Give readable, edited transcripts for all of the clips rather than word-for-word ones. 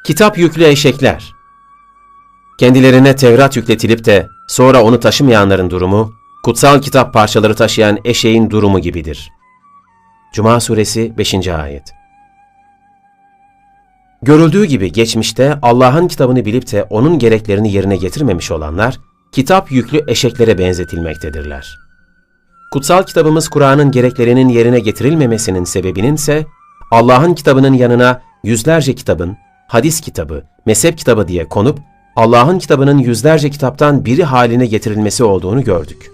Kitap yüklü eşekler. Kendilerine Tevrat yükletilip de sonra onu taşımayanların durumu, kutsal kitap parçaları taşıyan eşeğin durumu gibidir. Cuma suresi 5. ayet. Görüldüğü gibi geçmişte Allah'ın kitabını bilip de onun gereklerini yerine getirmemiş olanlar, kitap yüklü eşeklere benzetilmektedirler. Kutsal kitabımız Kur'an'ın gereklerinin yerine getirilmemesinin sebebinin ise Allah'ın kitabının yanına yüzlerce kitabın, hadis kitabı, mezhep kitabı diye konup Allah'ın kitabının yüzlerce kitaptan biri haline getirilmesi olduğunu gördük.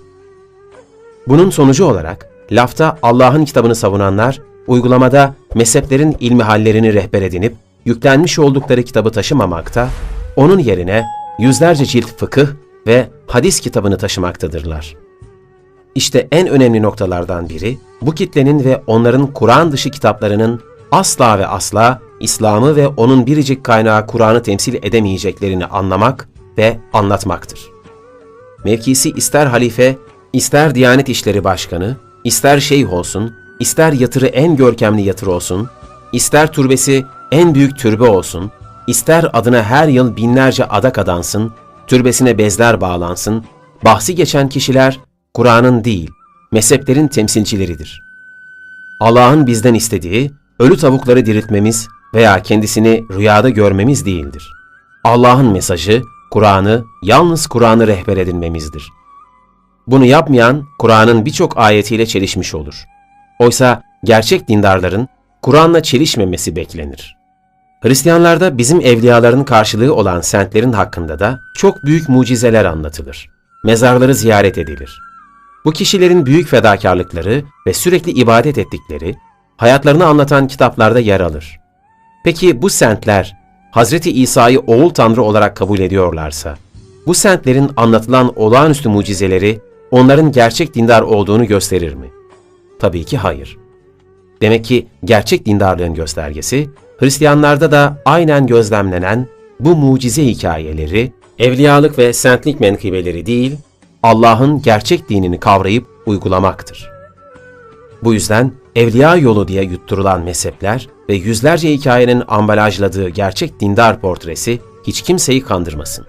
Bunun sonucu olarak lafta Allah'ın kitabını savunanlar, uygulamada mezheplerin ilmihallerini rehber edinip yüklenmiş oldukları kitabı taşımamakta, onun yerine yüzlerce cilt fıkıh ve hadis kitabını taşımaktadırlar. İşte en önemli noktalardan biri, bu kitlenin ve onların Kur'an dışı kitaplarının asla ve asla İslam'ı ve onun biricik kaynağı Kur'an'ı temsil edemeyeceklerini anlamak ve anlatmaktır. Mevkisi ister halife, ister Diyanet İşleri Başkanı, ister şeyh olsun, ister yatırı en görkemli yatır olsun, ister türbesi en büyük türbe olsun, ister adına her yıl binlerce adak adansın, türbesine bezler bağlansın, bahsi geçen kişiler Kur'an'ın değil, mezheplerin temsilcileridir. Allah'ın bizden istediği, ölü tavukları diriltmemiz veya kendisini rüyada görmemiz değildir. Allah'ın mesajı, Kur'an'ı, yalnız Kur'an'ı rehber edinmemizdir. Bunu yapmayan, Kur'an'ın birçok ayetiyle çelişmiş olur. Oysa gerçek dindarların, Kur'an'la çelişmemesi beklenir. Hristiyanlarda bizim evliyaların karşılığı olan sentlerin hakkında da çok büyük mucizeler anlatılır. Mezarları ziyaret edilir. Bu kişilerin büyük fedakarlıkları ve sürekli ibadet ettikleri, hayatlarını anlatan kitaplarda yer alır. Peki bu sentler, Hazreti İsa'yı oğul Tanrı olarak kabul ediyorlarsa, bu sentlerin anlatılan olağanüstü mucizeleri, onların gerçek dindar olduğunu gösterir mi? Tabii ki hayır. Demek ki gerçek dindarlığın göstergesi, Hristiyanlarda da aynen gözlemlenen bu mucize hikayeleri, evliyalık ve sentlik menkıbeleri değil, Allah'ın gerçek dinini kavrayıp uygulamaktır. Bu yüzden evliya yolu diye yutturulan mezhepler ve yüzlerce hikayenin ambalajladığı gerçek dindar portresi hiç kimseyi kandırmasın.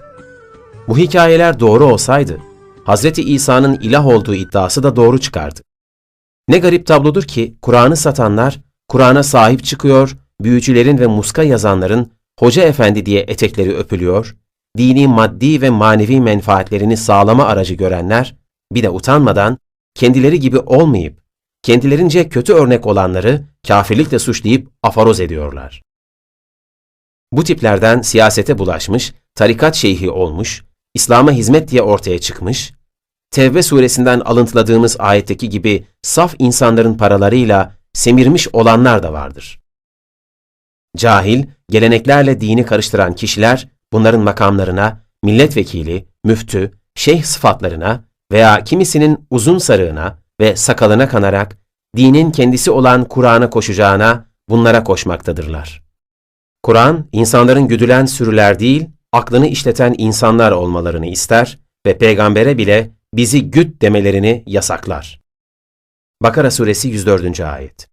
Bu hikayeler doğru olsaydı, Hz. İsa'nın ilah olduğu iddiası da doğru çıkardı. Ne garip tablodur ki Kur'an'ı satanlar, Kur'an'a sahip çıkıyor, büyücülerin ve muska yazanların hoca efendi diye etekleri öpülüyor, dini maddi ve manevi menfaatlerini sağlama aracı görenler, bir de utanmadan kendileri gibi olmayıp, kendilerince kötü örnek olanları kafirlikle suçlayıp afaroz ediyorlar. Bu tiplerden siyasete bulaşmış, tarikat şeyhi olmuş, İslam'a hizmet diye ortaya çıkmış, Tevbe suresinden alıntıladığımız ayetteki gibi saf insanların paralarıyla semirmiş olanlar da vardır. Cahil, geleneklerle dini karıştıran kişiler bunların makamlarına, milletvekili, müftü, şeyh sıfatlarına veya kimisinin uzun sarığına ve sakalına kanarak dinin kendisi olan Kur'an'a koşacağına bunlara koşmaktadırlar. Kur'an, insanların güdülen sürüler değil, aklını işleten insanlar olmalarını ister ve peygambere bile bizi güt demelerini yasaklar. Bakara suresi 104. ayet.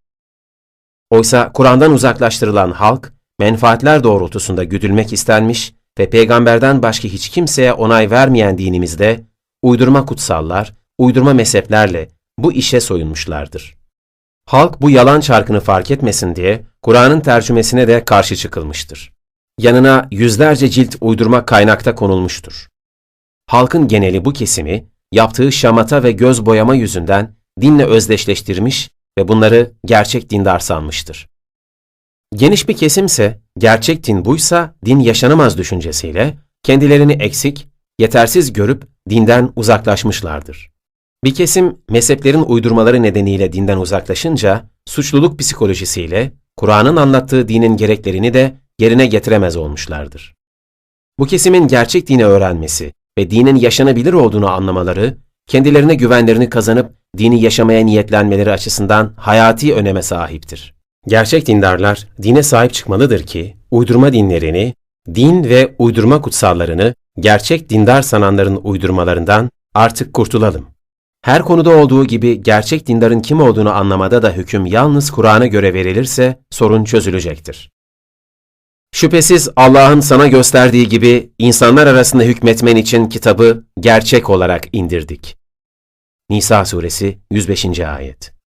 Oysa Kur'an'dan uzaklaştırılan halk, menfaatler doğrultusunda güdülmek istenmiş ve peygamberden başka hiç kimseye onay vermeyen dinimizde uydurma kutsallar, uydurma mezheplerle bu işe soyunmuşlardır. Halk bu yalan çarkını fark etmesin diye Kur'an'ın tercümesine de karşı çıkılmıştır. Yanına yüzlerce cilt uydurma kaynakta konulmuştur. Halkın geneli bu kesimi yaptığı şamata ve göz boyama yüzünden dinle özdeşleştirmiş ve bunları gerçek dindar sanmıştır. Geniş bir kesimse gerçek din buysa din yaşanamaz düşüncesiyle kendilerini eksik, yetersiz görüp dinden uzaklaşmışlardır. Bir kesim mezheplerin uydurmaları nedeniyle dinden uzaklaşınca suçluluk psikolojisiyle Kur'an'ın anlattığı dinin gereklerini de yerine getiremez olmuşlardır. Bu kesimin gerçek dini öğrenmesi ve dinin yaşanabilir olduğunu anlamaları, kendilerine güvenlerini kazanıp dini yaşamaya niyetlenmeleri açısından hayati öneme sahiptir. Gerçek dindarlar dine sahip çıkmalıdır ki, uydurma dinlerini, din ve uydurma kutsallarını gerçek dindar sananların uydurmalarından artık kurtulalım. Her konuda olduğu gibi gerçek dindarın kim olduğunu anlamada da hüküm yalnız Kur'an'a göre verilirse sorun çözülecektir. Şüphesiz Allah'ın sana gösterdiği gibi insanlar arasında hükmetmen için kitabı gerçek olarak indirdik. Nisa suresi 105. ayet.